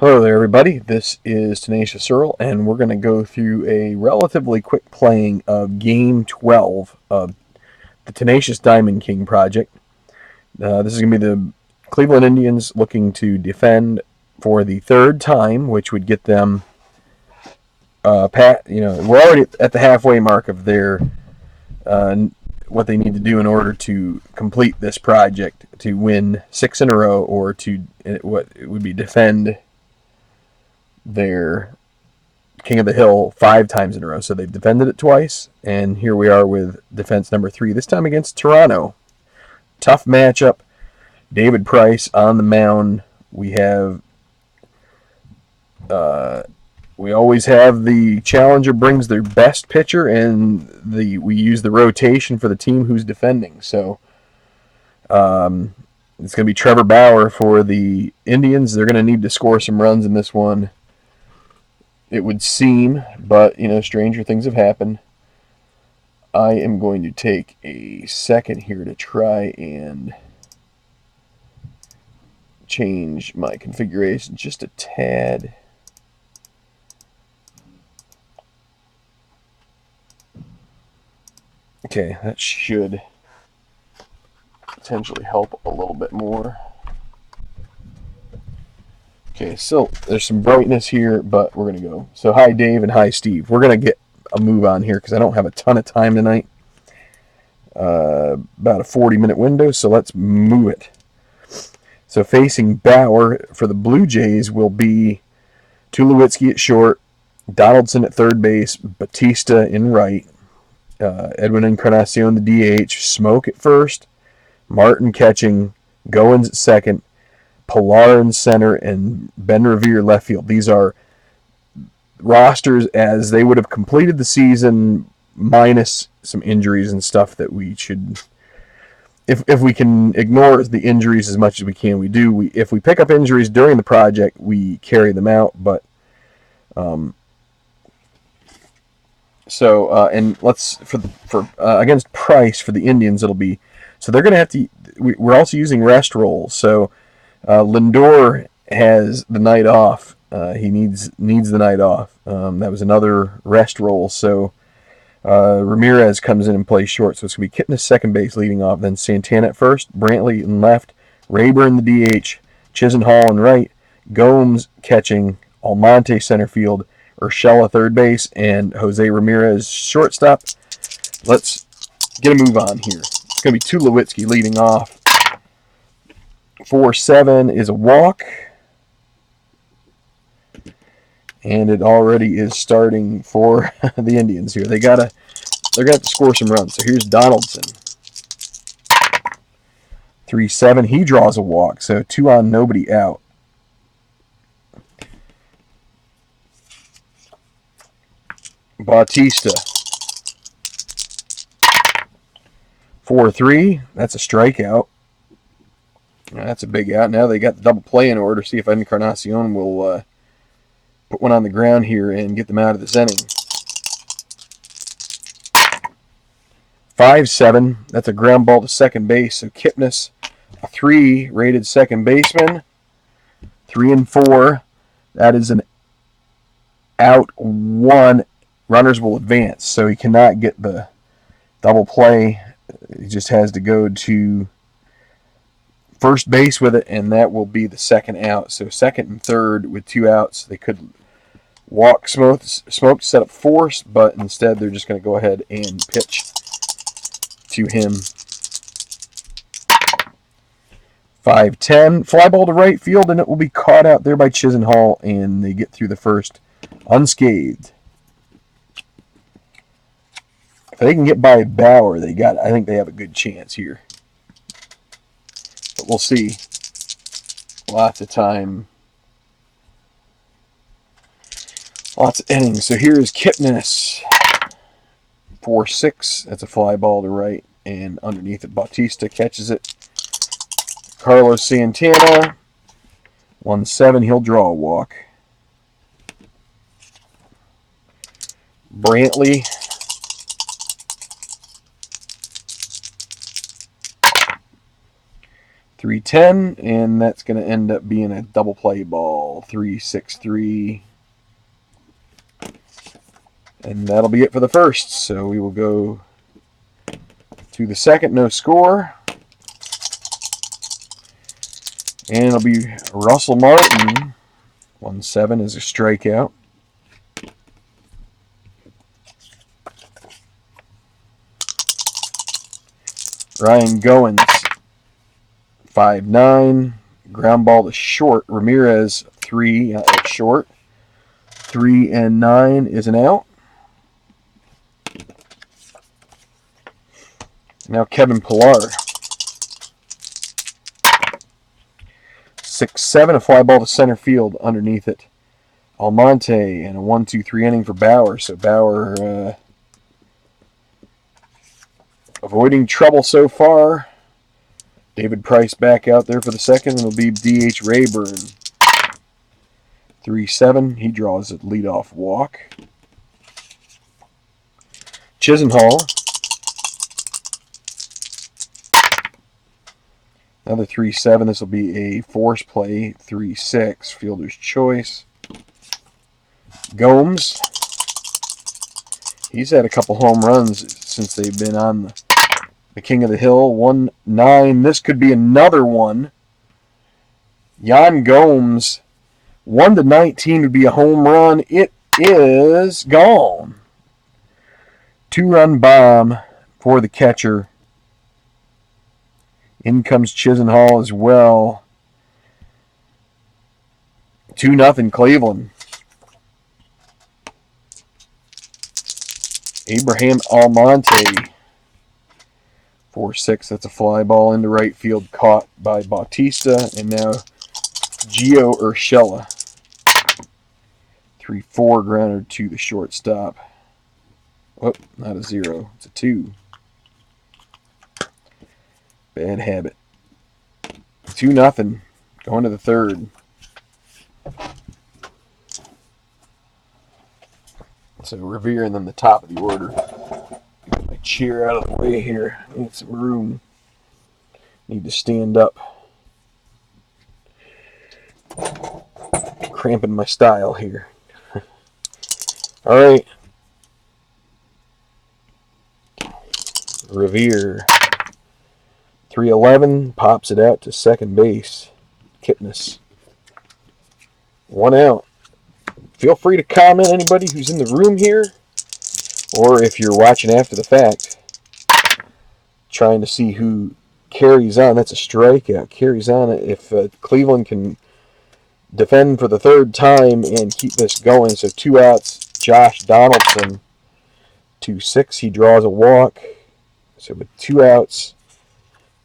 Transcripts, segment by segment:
Hello there, everybody. This is Tenacious Earl, and we're going to go through a relatively quick playing of Game 12 of the Tenacious Diamond King project. This is going to be the Cleveland Indians looking to defend for the third time, which would get them we're already at the halfway mark of their what they need to do in order to complete this project to win 6 in a row, or to what it would be defend their King of the Hill 5 times in a row. So they've defended it twice, and here we are with defense number 3, this time against Toronto. Tough matchup. David Price on the mound. We always have the challenger brings their best pitcher, and we use the rotation for the team who's defending. So it's going to be Trevor Bauer for the Indians. They're going to need to score some runs in this one, it would seem, but stranger things have happened. I am going to take a second here to try and change my configuration just a tad. Okay, that should potentially help a little bit more. Okay, so there's some brightness here, but we're going to go. So hi, Dave, and hi, Steve. We're going to get a move on here because I don't have a ton of time tonight. About a 40-minute window, so let's move it. So facing Bauer for the Blue Jays will be Tulowitzki at short, Donaldson at third base, Batista in right, Edwin Encarnacion the DH, Smoke at first, Martin catching, Goins at second, Pilar in center, and Ben Revere left field. These are rosters as they would have completed the season, minus some injuries and stuff that we should, if we can ignore the injuries as much as we can, we do. If we pick up injuries during the project, we carry them out. But and let's for against Price for the Indians, it'll be, so they're going to have to. We're also using rest rolls. So Lindor has the night off. He needs the night off. That was another rest roll. So Ramirez comes in and plays short. So it's going to be Kitna second base leading off. Then Santana at first, Brantley in left, Rayburn the DH, Chisenhall in right, Gomes catching, Almonte center field, Urshela third base, and Jose Ramirez shortstop. Let's get a move on here. It's going to be Tulowitzki leading off. 4-7 is a walk, and it already is starting for the Indians here. They're gonna have to score some runs. So here's Donaldson. 3-7, he draws a walk, so 2 on, nobody out. Bautista. 4-3, that's a strikeout. That's a big out. Now they got the double play in order. See if Encarnacion will put one on the ground here and get them out of this inning. 5-7. That's a ground ball to second base. So Kipnis, a 3 rated second baseman. 3-4. That is an out 1. Runners will advance. So he cannot get the double play. He just has to go to first base with it, and that will be the second out. So second and third with 2 outs. They could walk Smoke to set up force, but instead they're just going to go ahead and pitch to him. 5-10, fly ball to right field, and it will be caught out there by Chisenhall, and they get through the first unscathed. If they can get by Bauer, I think they have a good chance here. But we'll see. Lots of time. Lots of innings. So here is Kipnis. 4-6. That's a fly ball to right. And underneath it, Bautista catches it. Carlos Santana. 1-7. He'll draw a walk. Brantley. 310, and that's going to end up being a double play ball. 363. And that'll be it for the first. So we will go to the second, no score. And it'll be Russell Martin. 1-7 is a strikeout. Ryan Goins, 5-9. Ground ball to short. Ramirez, 3 short. 3-9 is an out. Now Kevin Pillar. 6-7, a fly ball to center field underneath it. Almonte and a 1-2-3 inning for Bauer. So Bauer avoiding trouble so far. David Price back out there for the second. It'll be D.H. Rayburn. 3-7. He draws a leadoff walk. Chisenhall. Another 3-7. This will be a force play. 3-6. Fielder's choice. Gomes. He's had a couple home runs since they've been on the King of the Hill. 1-9. This could be another one. Yan Gomes. 1-19 would be a home run. It is gone. 2-run bomb for the catcher. In comes Chisenhall as well. 2-0 Cleveland. Abraham Almonte. 4-6. That's a fly ball into right field, caught by Bautista. And now Gio Urshela. 3-4 grounder to the shortstop. Oh, not a 0. It's a 2. Bad habit. 2-0. Going to the third. So Revere and then the top of the order. Get my chair out of the way here. Need some room. Need to stand up. Cramping my style here. All right. Revere. 3-11. Pops it out to second base. Kipnis. 1 out. Feel free to comment, anybody who's in the room here, or if you're watching after the fact, trying to see who carries on. That's a strikeout. Carries on. If Cleveland can defend for the third time and keep this going. So 2 outs. Josh Donaldson. 2-6. He draws a walk. So with 2 outs,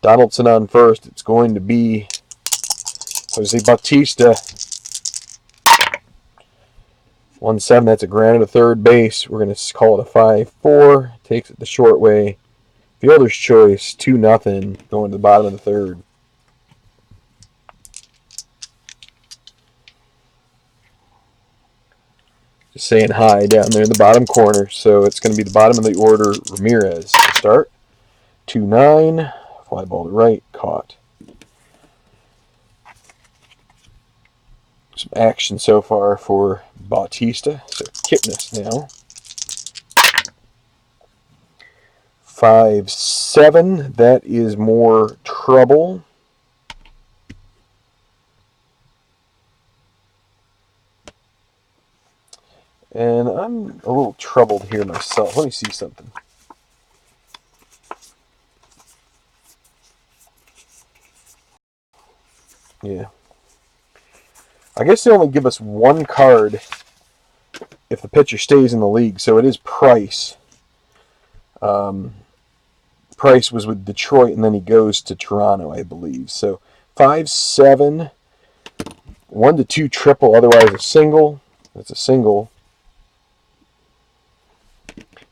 Donaldson on first. It's going to be Jose Bautista. 1-7. That's a ground to third base. We're going to call it a 5-4. Takes it the short way. Fielder's choice. 2-0. Going to the bottom of the third. Just saying hi down there in the bottom corner. So it's going to be the bottom of the order. Ramirez to start. 2-9. Fly ball to right. Caught. Some action so far for Bautista. So Kipnis now. 5-7. That is more trouble. And I'm a little troubled here myself. Let me see something. Yeah. I guess they only give us 1 card if the pitcher stays in the league. So it is Price. Price was with Detroit, and then he goes to Toronto, I believe. So 5-7, 1-2 triple, otherwise a single. That's a single.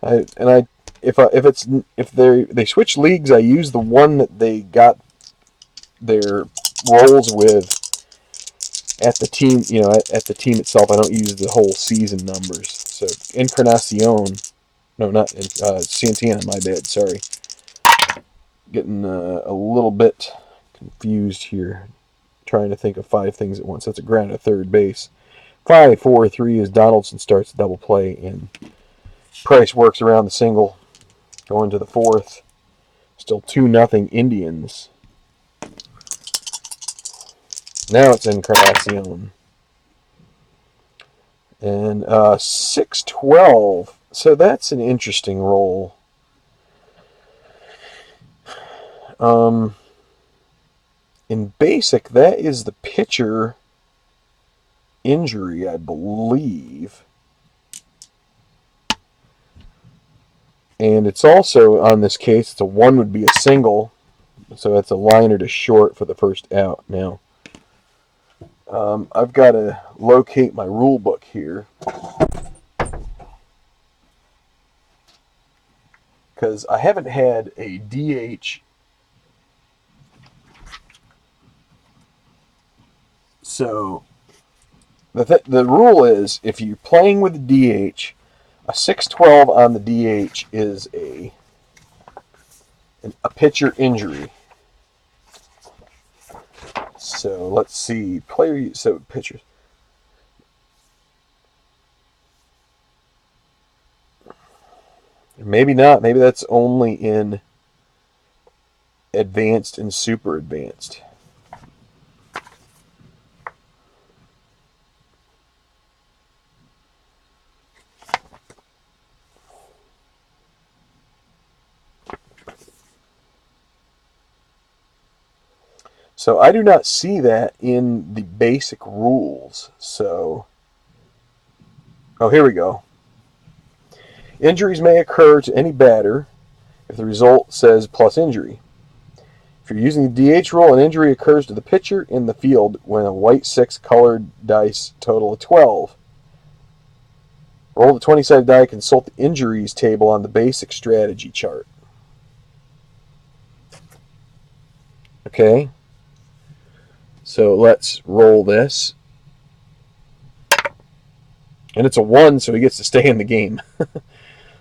If they switch leagues, I use the one that they got their rolls with at the team. At the team itself. I don't use the whole season numbers. So Encarnacion. No, not Santana, my bad, sorry. Getting a little bit Confused here. Trying to think of 5 things at once. That's a ground at third base. 5, 4, 3 as Donaldson starts the double play, and Price works around the single, going to the 4th. Still 2-0 Indians. Now it's Encarnacion. And 6-12. So that's an interesting roll. In basic, that is the pitcher injury, I believe. And it's also, on this case, it's a 1 would be a single. So that's a liner to short for the first out. Now, I've got to locate my rule book here, because I haven't had a DH. So the rule is, if you're playing with the DH, a 6-12 on the DH is a pitcher injury. So let's see, pitchers. Maybe not. Maybe that's only in advanced and super advanced. So I do not see that in the basic rules. So, oh, here we go. Injuries may occur to any batter if the result says plus injury. If you're using the DH rule, an injury occurs to the pitcher in the field when a white 6 colored dice total of 12. Roll the 20-sided die, consult the injuries table on the basic strategy chart. Okay. So let's roll this. And it's a 1, so he gets to stay in the game.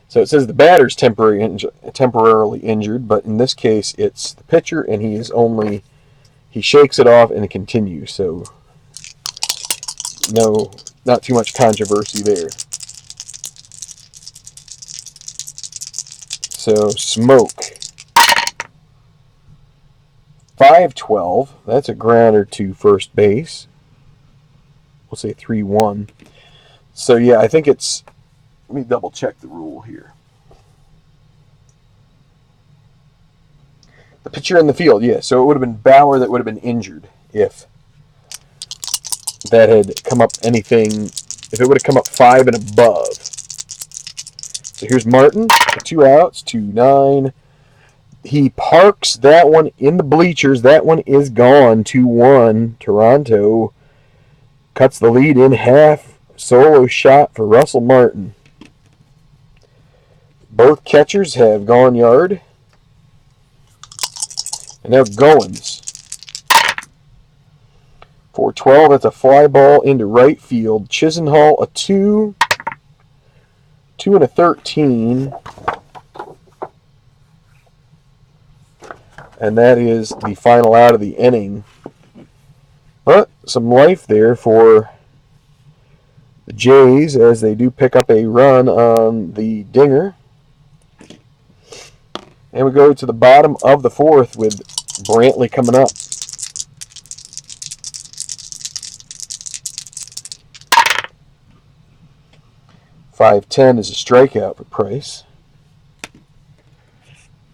So it says the batter's temporarily injured, but in this case it's the pitcher, and he shakes it off and it continues. So no, not too much controversy there. So smoke. 5-12. That's a grounder to first base. We'll say 3-1. So yeah, I think it's. Let me double check the rule here. The pitcher in the field, yeah. So it would have been Bauer that would have been injured if that had come up anything. If it would have come up 5 and above. So here's Martin, 2 outs, 2-9. He parks that one in the bleachers. That one is gone. 2-1. Toronto cuts the lead in half. Solo shot for Russell Martin. Both catchers have gone yard. And now Goins. 4-12. That's a fly ball into right field. Chisenhall, a 2. 2 and a 13. And that is the final out of the inning. But some life there for the Jays as they do pick up a run on the dinger. And we go to the bottom of the 4th with Brantley coming up. .510 is a strikeout for Price.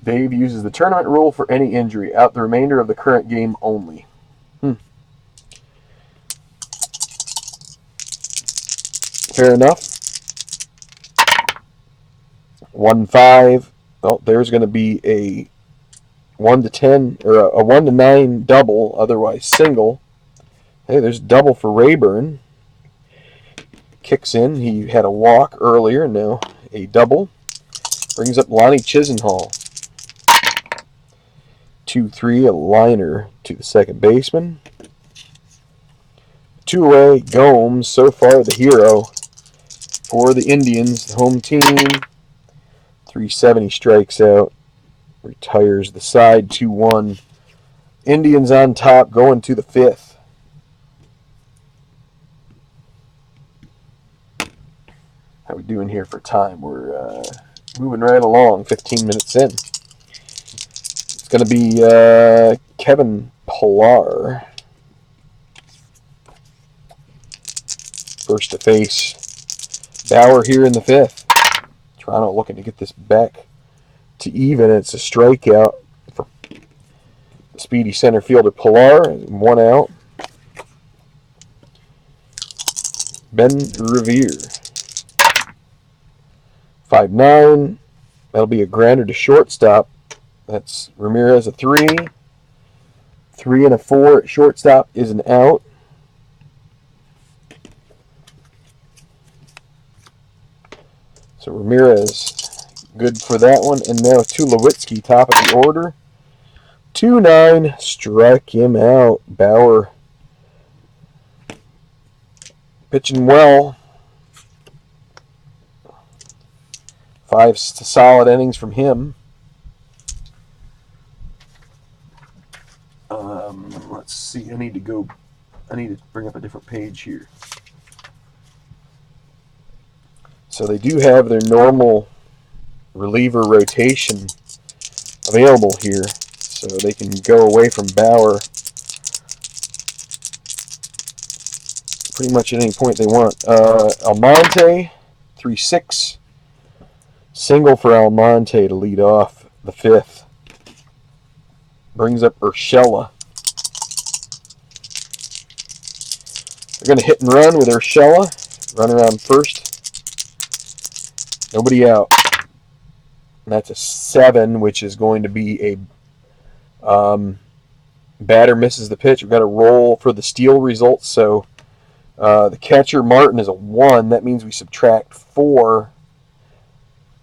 Dave uses the tournament rule for any injury. Out the remainder of the current game only. Fair enough. 1-5. Oh, there's going to be a 1-10 or a 1-9 double, otherwise single. Hey, there's double for Rayburn. Kicks in. He had a walk earlier, now a double. Brings up Lonnie Chisenhall. 2-3, a liner to the second baseman. 2 away, Gomes, so far the hero for the Indians, the home team. 370 strikes out, retires the side. 2-1 Indians on top going to the 5th. How we doing here for time? We're moving right along, 15 minutes in. It's going to be Kevin Pillar first to face Bauer here in the 5th. Toronto looking to get this back to even. It's a strikeout for the speedy center fielder Pillar. 1 out. Ben Revere. 5-9. That'll be a grounder to shortstop. That's Ramirez a 3. 3 and a 4 at shortstop is an out. So Ramirez good for that one. And now Tulowitzki, top of the order. 2-9. Strike him out. Bauer pitching well. 5 solid innings from him. Let's see. I need to bring up a different page here. So they do have their normal reliever rotation available here. So they can go away from Bauer pretty much at any point they want. Almonte, 3-6. Single for Almonte to lead off the 5th. Brings up Urshela. They're going to hit and run with Urshela. Runner on first. Nobody out. And that's a 7, which is going to be a batter misses the pitch. We've got to roll for the steal results. So the catcher, Martin, is a 1. That means we subtract 4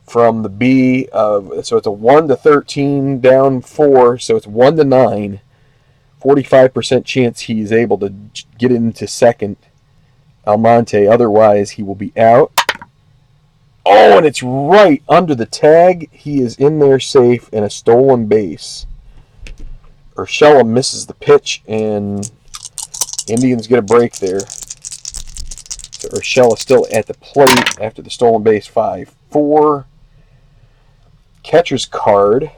from the B. So it's a 1-13 down 4. So it's 1-9. 45% chance he is able to get into second. Almonte. Otherwise, he will be out. Oh, and it's right under the tag. He is in there safe and a stolen base. Urshela misses the pitch, and Indians get a break there. So Urshela still at the plate after the stolen base. 5-4. Catcher's card.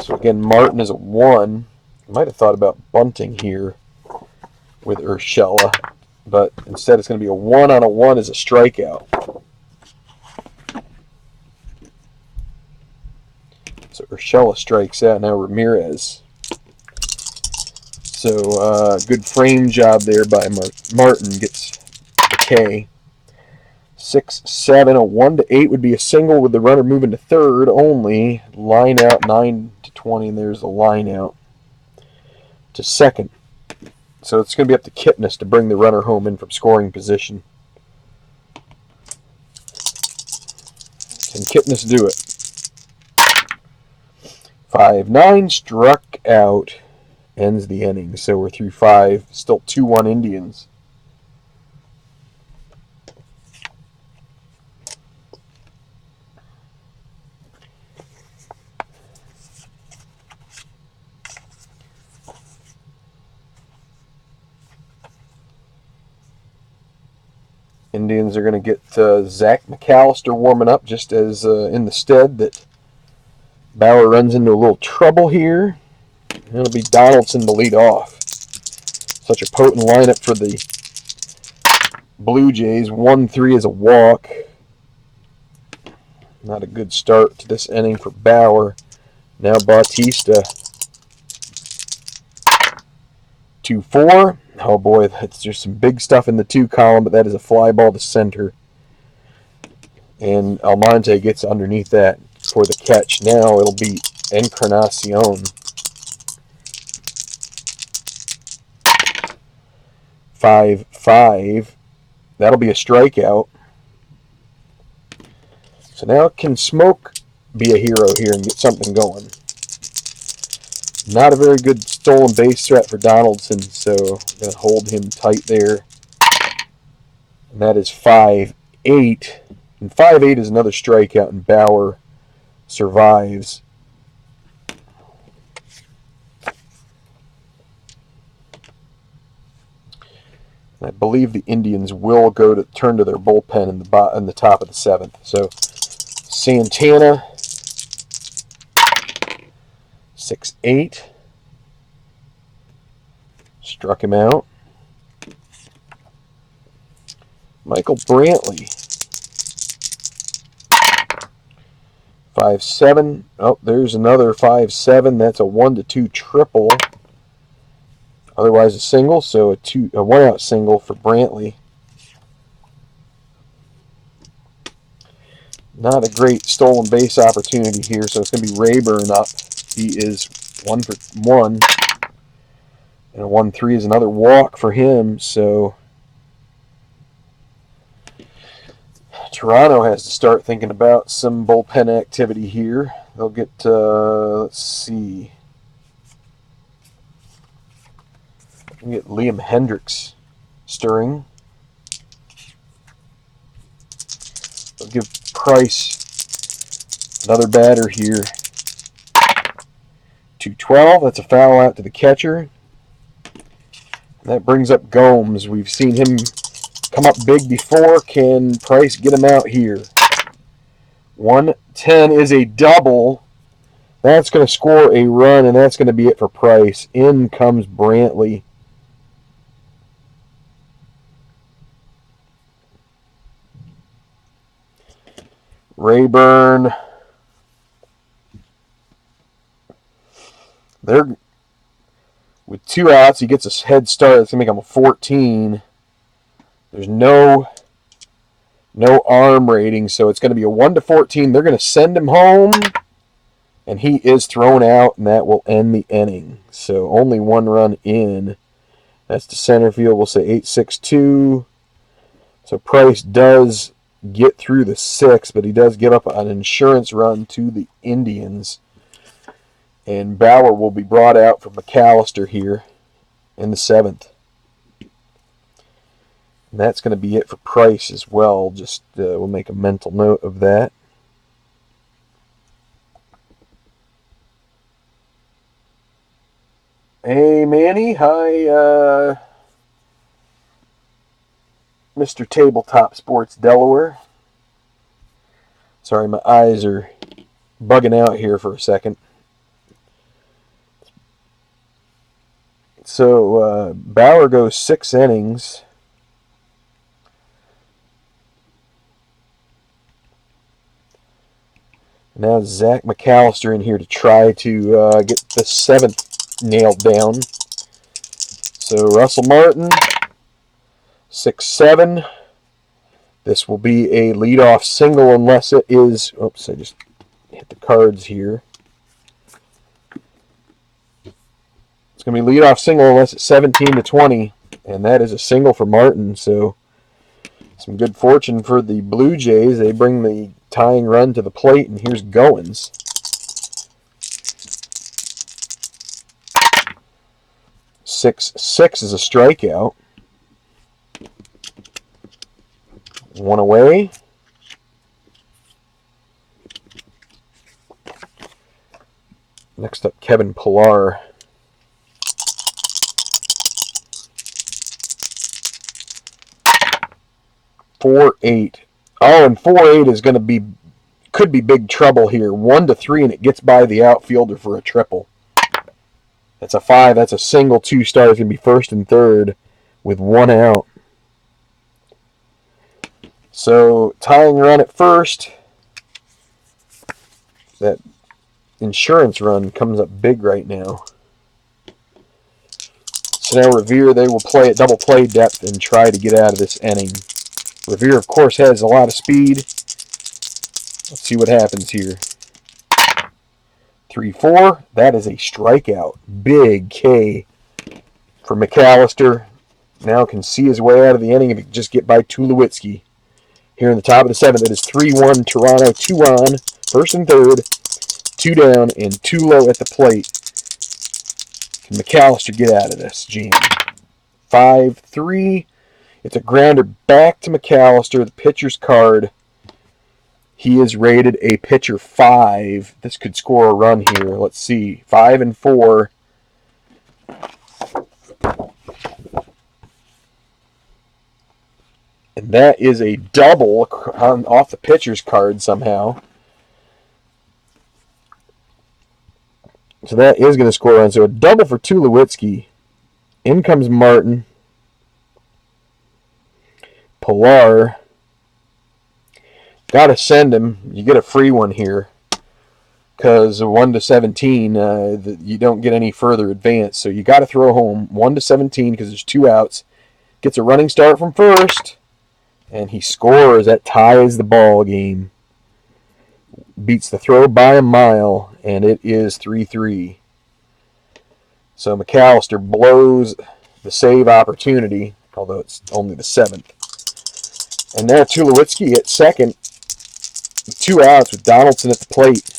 So again, Martin is a 1. I might have thought about bunting here with Urshela, but instead it's going to be a 1-on-1 as a strikeout. So Urshela strikes out. Now Ramirez. So good frame job there by Martin. Gets the K. 6-7. A 1-8 would be a single with the runner moving to third only. Line out 9-20, and there's the line out to second. So it's going to be up to Kipnis to bring the runner home in from scoring position. Can Kipnis do it? 5-9, struck out, ends the inning. So we're through 5, still 2-1 Indians. Indians are going to get Zach McAllister warming up just as in the stead that Bauer runs into a little trouble here. It'll be Donaldson to lead off. Such a potent lineup for the Blue Jays. 1-3 is a walk. Not a good start to this inning for Bauer. Now Bautista. 2-4. Oh boy, there's some big stuff in the 2 column, but that is a fly ball to center. And Almonte gets underneath that for the catch. Now it'll be Encarnacion. 5-5. That'll be a strikeout. So now can Smoke be a hero here and get something going? Not a very good stolen base threat for Donaldson, so I'm going to hold him tight there. And that is 5-8. And 5-8 is another strikeout, and Bauer survives. I believe the Indians will go to turn to their bullpen in the top of the 7th. So Santana, 6-8. Struck him out. Michael Brantley, 5-7. Oh, there's another 5-7. That's a 1-2 triple. Otherwise a single, so a 1-out single for Brantley. Not a great stolen base opportunity here, so it's going to be Rayburn up. He is 1 for 1. And a 1-3 is another walk for him, so Toronto has to start thinking about some bullpen activity here. They'll get, let's see. We'll get Liam Hendricks stirring. They'll give Price another batter here. 2-12. That's a foul out to the catcher. And that brings up Gomes. We've seen him come up big before. Can Price get him out here? 110 is a double. That's going to score a run, and that's going to be it for Price. In comes Brantley. Rayburn. They're with 2 outs. He gets a head start. That's going to make him a 14. There's no arm rating, so it's going to be a 1-14. They're going to send him home, and he is thrown out, and that will end the inning. So only 1 run in. That's to center field. We'll say 8-6-2. So Price does get through the 6th, but he does give up an insurance run to the Indians. And Bauer will be brought out for McAllister here in the 7th. And that's going to be it for Price as well. Just we'll make a mental note of that. Hey, Manny. Hi, Mr. Tabletop Sports Delaware. Sorry, my eyes are bugging out here for a second. So Bauer goes 6 innings. Now Zach McAllister in here to try to get the 7th nailed down. So Russell Martin, 6-7. This will be a leadoff single unless it is... Oops, I just hit the cards here. It's going to be leadoff single unless it's 17-20. And that is a single for Martin. So some good fortune for the Blue Jays. They bring the tying run to the plate, and here's Goins. Six is a strikeout. 1 away. Next up, Kevin Pillar. .48. Oh, and 4-8 is going to be, could be big trouble here. 1-3, and it gets by the outfielder for a triple. That's a 5. That's a single. 2 stars. Going to be first and third with 1 out. So tying run at first. That insurance run comes up big right now. So now Revere, they will play at double play depth and try to get out of this inning. Revere, of course, has a lot of speed. Let's see what happens here. 3-4. That is a strikeout. Big K for McAllister. Now can see his way out of the inning if he can just get by Tulowitzki. Here in the top of the 7th, it is 3-1 Toronto. 2 on, first and third. 2 down and 2 low at the plate. Can McAllister get out of this jam? 5-3. It's a grounder back to McAllister. The pitcher's card. He is rated a pitcher 5. This could score a run here. Let's see. 5-4. And that is a double off the pitcher's card somehow. So that is going to score runs. So a double for Tulowitzki. In comes Martin. Pilar. Got to send him. You get a free one here. Because 1 to 17, you don't get any further advance. So you got to throw home 1 to 17 because there's 2 outs. Gets a running start from first. And he scores. That ties the ball game. Beats the throw by a mile. And it is 3-3. So McAllister blows the save opportunity, although it's only the 7th. And now Tulowitzki at second. 2 outs with Donaldson at the plate.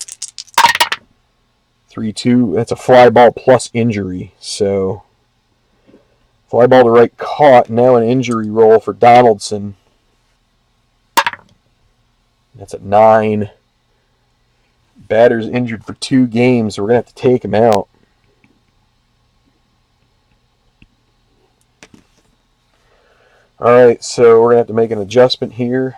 3-2. That's a fly ball plus injury. So fly ball to right caught. Now an injury roll for Donaldson. That's at 9. Batter's injured for 2 games, so we're going to have to take him out. All right, so we're going to have to make an adjustment here.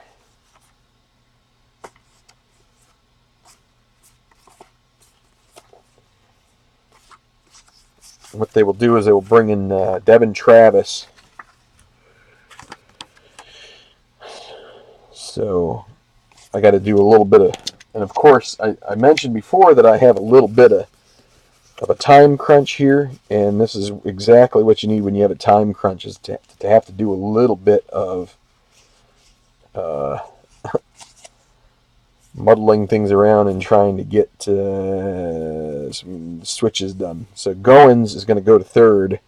What they will do is they will bring in Devin Travis. So I got to do a little bit of, and of course I mentioned before that I have a little bit of a time crunch here, and this is exactly what you need when you have a time crunch, is to have to do a little bit of muddling things around and trying to get some switches done. So Goins is going to go to third.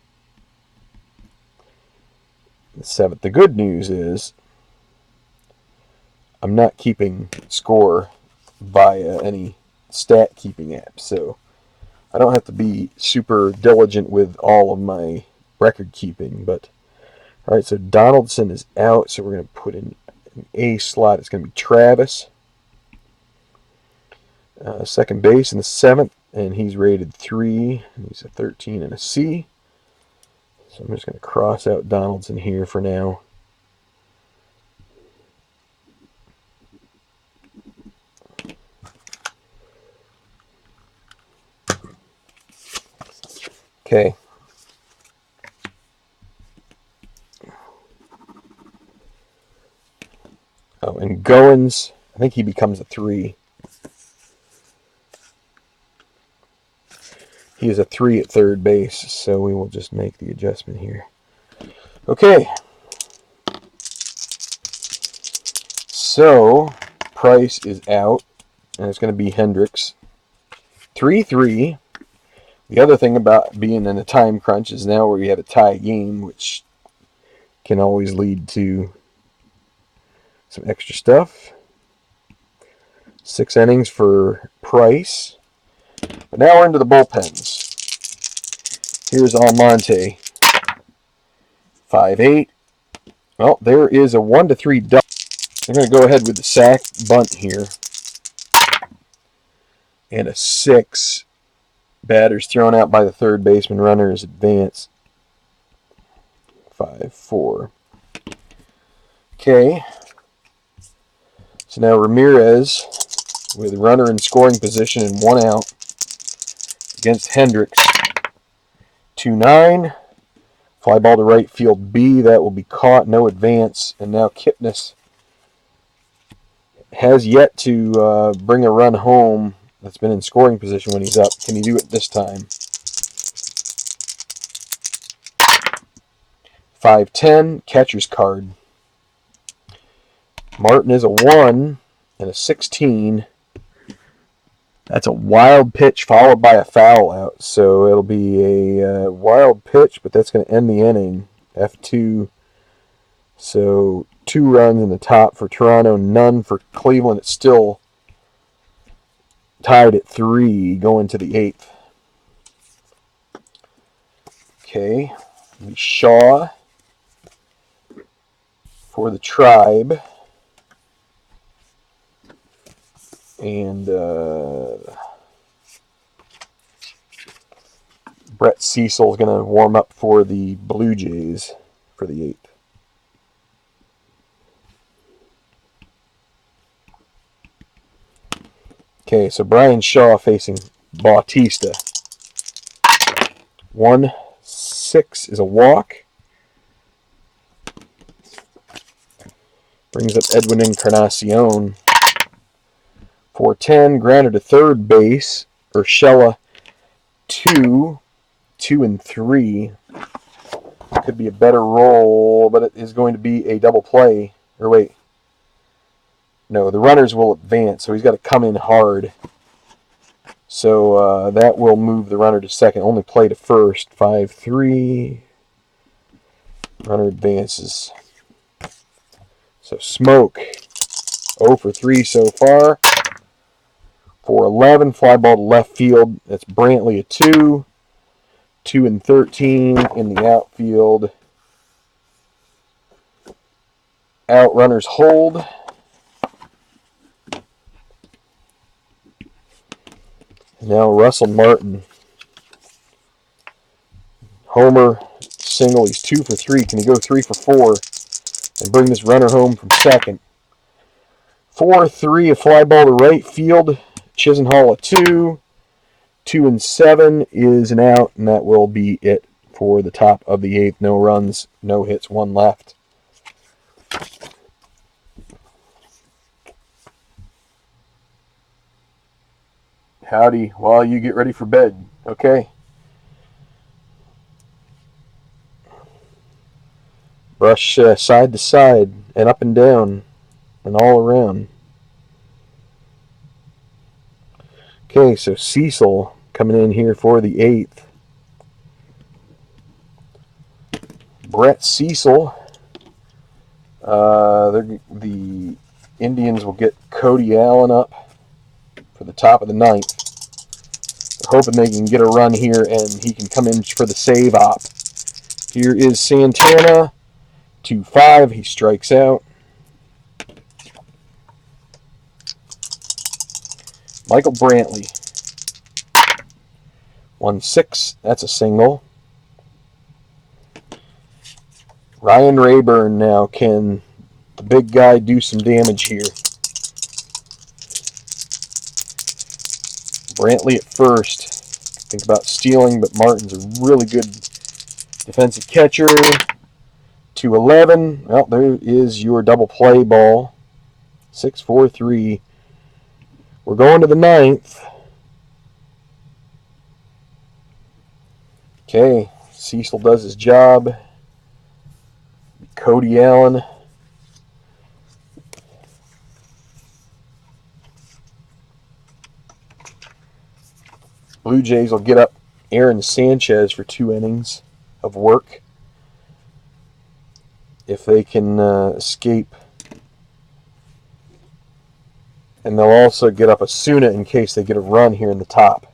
The 7th. The good news is I'm not keeping score via any stat keeping app, so I don't have to be super diligent with all of my record keeping. But all right, so Donaldson is out, so we're going to put in an A slot. It's going to be Travis. Second base in the 7th, and he's rated 3. And he's a 13 and a C. So I'm just going to cross out Donaldson here for now. Okay. Oh, and Goins, I think he becomes a 3. He is a 3 at third base, so we will just make the adjustment here. Okay. So, Price is out, and it's going to be Hendricks. 3-3. The other thing about being in a time crunch is now where you have a tie game, which can always lead to some extra stuff. 6 innings for Price. But now we're into the bullpens. Here's Almonte. 5-8. Well, there is a 1-3 double. I'm going to go ahead with the sack bunt here. And a 6. Batters thrown out by the third baseman. Runner is advanced. 5-4. Okay. So now Ramirez with runner in scoring position and 1 out against Hendricks. 2-9. Fly ball to right field B. That will be caught. No advance. And now Kipnis has yet to bring a run home that's been in scoring position when he's up. Can he do it this time? 5-10. Catcher's card. Martin is a 1 and a 16. That's a wild pitch followed by a foul out. So it'll be a wild pitch, but that's going to end the inning. F2. So 2 runs in the top for Toronto, none for Cleveland. It's still tied at 3 going to the 8th. Okay. Shaw for the Tribe. And Brett Cecil is going to warm up for the Blue Jays for the 8th. Okay, so Brian Shaw facing Bautista. 1-6 is a walk. Brings up Edwin Encarnacion. 4-10, grounded to third base. Urshela 2, 2 and 3. Could be a better roll, but it is going to be a double play. Or wait. No, the runners will advance, so he's got to come in hard. So that will move the runner to second. Only play to first. 5-3. Runner advances. So Smoke. 0 for 3 so far. 4-11. Fly ball to left field. That's Brantley a 2. 2 and 13 in the outfield. Out runners hold. Now Russell Martin. Homer single. He's 2 for 3. Can he go 3 for 4 and bring this runner home from second? 4-3. A fly ball to right field. Chisenhall a 2. 2 and 7 is an out, and that will be it for the top of the 8th. No runs, no hits, 1 left. Howdy, while you get ready for bed. Okay. Brush side to side and up and down and all around. Okay, so Cecil coming in here for the 8th. Brett Cecil. The Indians will get Cody Allen up for the top of the 9th. They're hoping they can get a run here and he can come in for the save op. Here is Santana. 2-5. He strikes out. Michael Brantley. 1-6. That's a single. Ryan Rayburn now. Can the big guy do some damage here? Brantley at first. Think about stealing, but Martin's a really good defensive catcher. 2-11. Well, there is your double play ball. 6-4-3. We're going to the 9th. Okay, Cecil does his job. Cody Allen. Blue Jays will get up Aaron Sanchez for 2 innings of work if they can escape. And they'll also get up Asuna in case they get a run here in the top.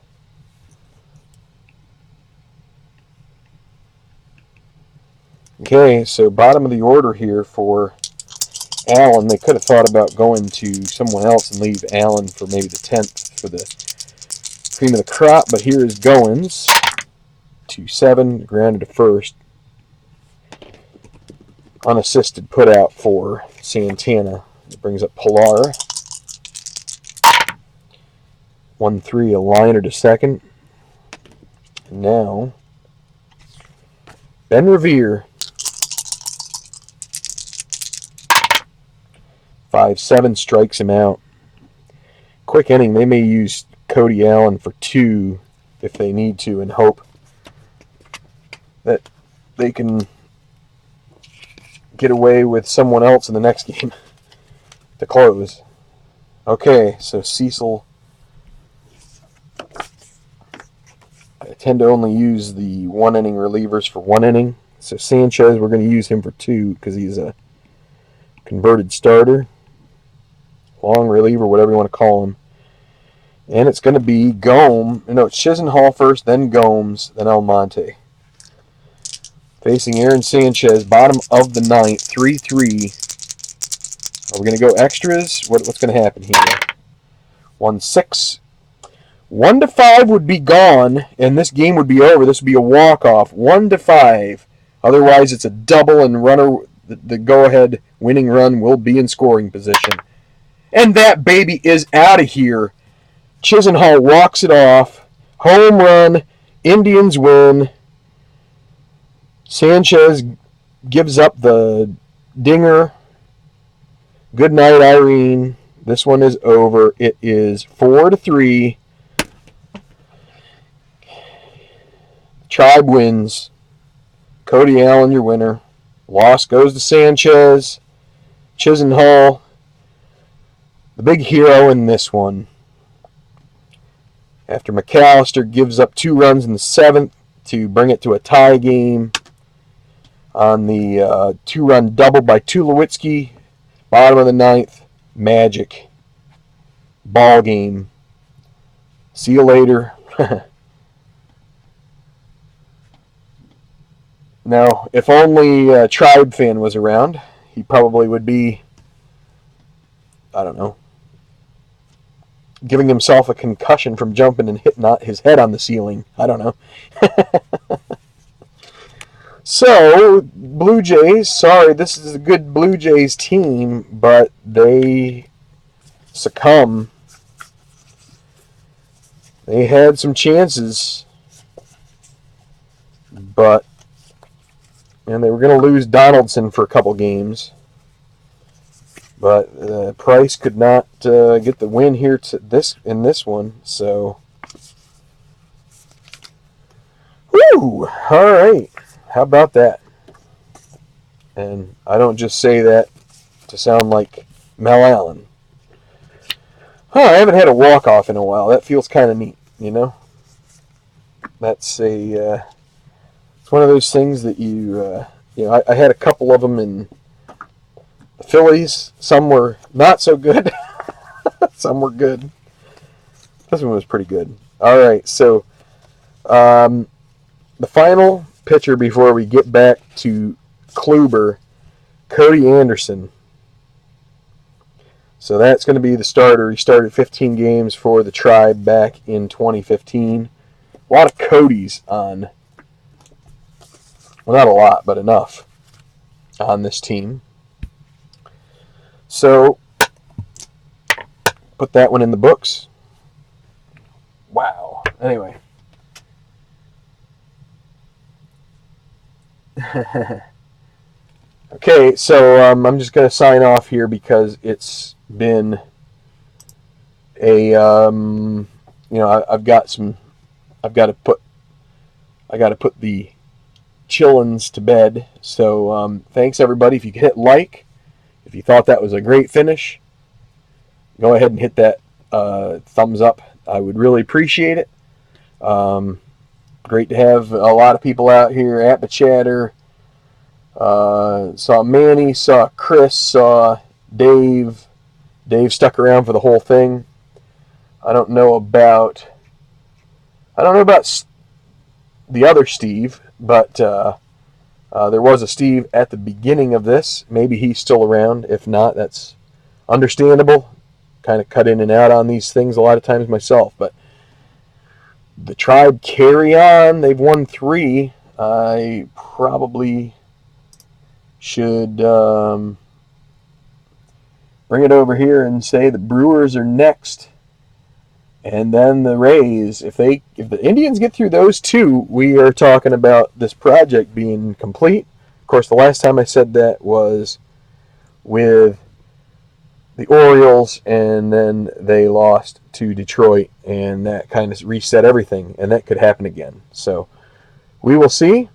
Okay, so bottom of the order here for Allen. They could have thought about going to someone else and leave Allen for maybe the 10th for the cream of the crop, but here is Goins. 2-7, grounded to first. Unassisted put out for Santana. It brings up Pilar. 1-3, a liner to second. And now, Ben Revere. 5-7 strikes him out. Quick inning. They may use Cody Allen for 2 if they need to and hope that they can get away with someone else in the next game to close. Okay, so Cecil. I tend to only use the 1-inning relievers for 1 inning. So Sanchez, we're going to use him for 2 because he's a converted starter. Long reliever, whatever you want to call him. And it's going to be Gomes. No, it's Chisenhall first, then Gomes, then Almonte. Facing Aaron Sanchez, bottom of the 9th, 3-3. Are we going to go extras? What's going to happen here? 1-6. 1-5 would be gone, and this game would be over. This would be a walk-off. 1-5. Otherwise, it's a double, and runner, the go-ahead winning run will be in scoring position. And that baby is out of here. Chisenhall walks it off. Home run. Indians win. Sanchez gives up the dinger. Good night, Irene. This one is over. It is 4-3. Tribe wins. Cody Allen, your winner. Loss goes to Sanchez. Chisenhall, the big hero in this one. After McAllister gives up 2 runs in the 7th to bring it to a tie game on the 2-run double by Tulowitzki. Bottom of the 9th, magic. Ball game. See you later. Now, if only a Tribe fan was around, he probably would be, I don't know, giving himself a concussion from jumping and hitting his head on the ceiling. I don't know. So, Blue Jays, sorry, this is a good Blue Jays team, but they succumb. They had some chances, and they were going to lose Donaldson for a couple games. But Price could not get the win here in this one. So, woo! All right. How about that? And I don't just say that to sound like Mel Allen. I haven't had a walk-off in a while. That feels kind of neat, you know? That's it's one of those things that I had a couple of them in the Phillies. Some were not so good. Some were good. This one was pretty good. All right, so the final pitcher before we get back to Kluber, Cody Anderson. So that's going to be the starter. He started 15 games for the Tribe back in 2015. A lot of Codys on, well, not a lot, but enough on this team. So, put that one in the books. Wow. Anyway. Okay, so I'm just going to sign off here because it's been a I've got to put the chillins to bed. So thanks everybody. If you could hit like, if you thought that was a great finish, go ahead and hit that thumbs up. I would really appreciate it. Great to have a lot of people out here at the chatter. Saw Manny, saw Chris, saw Dave. Dave stuck around for the whole thing. I don't know about the other Steve, but there was a Steve at the beginning of this. Maybe he's still around. If not, that's understandable. Kind of cut in and out on these things a lot of times myself, but the Tribe carry on. They've won 3. I probably should bring it over here and say the Brewers are next, and then the Rays. If the Indians get through those 2, we are talking about this project being complete. Of course, the last time I said that was with the Orioles, and then they lost to Detroit, and that kind of reset everything, and that could happen again. So we will see.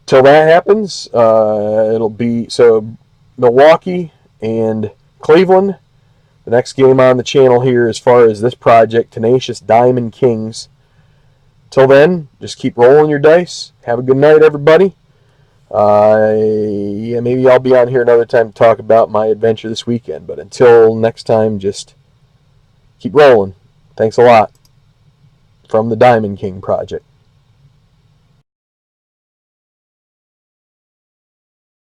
Till that happens, it'll be Milwaukee and Cleveland. The next game on the channel here as far as this project, Tenacious Diamond Kings. Till then, just keep rolling your dice. Have a good night, everybody. Maybe I'll be on here another time to talk about my adventure this weekend. But until next time, just keep rolling. Thanks a lot. From the Diamond King Project.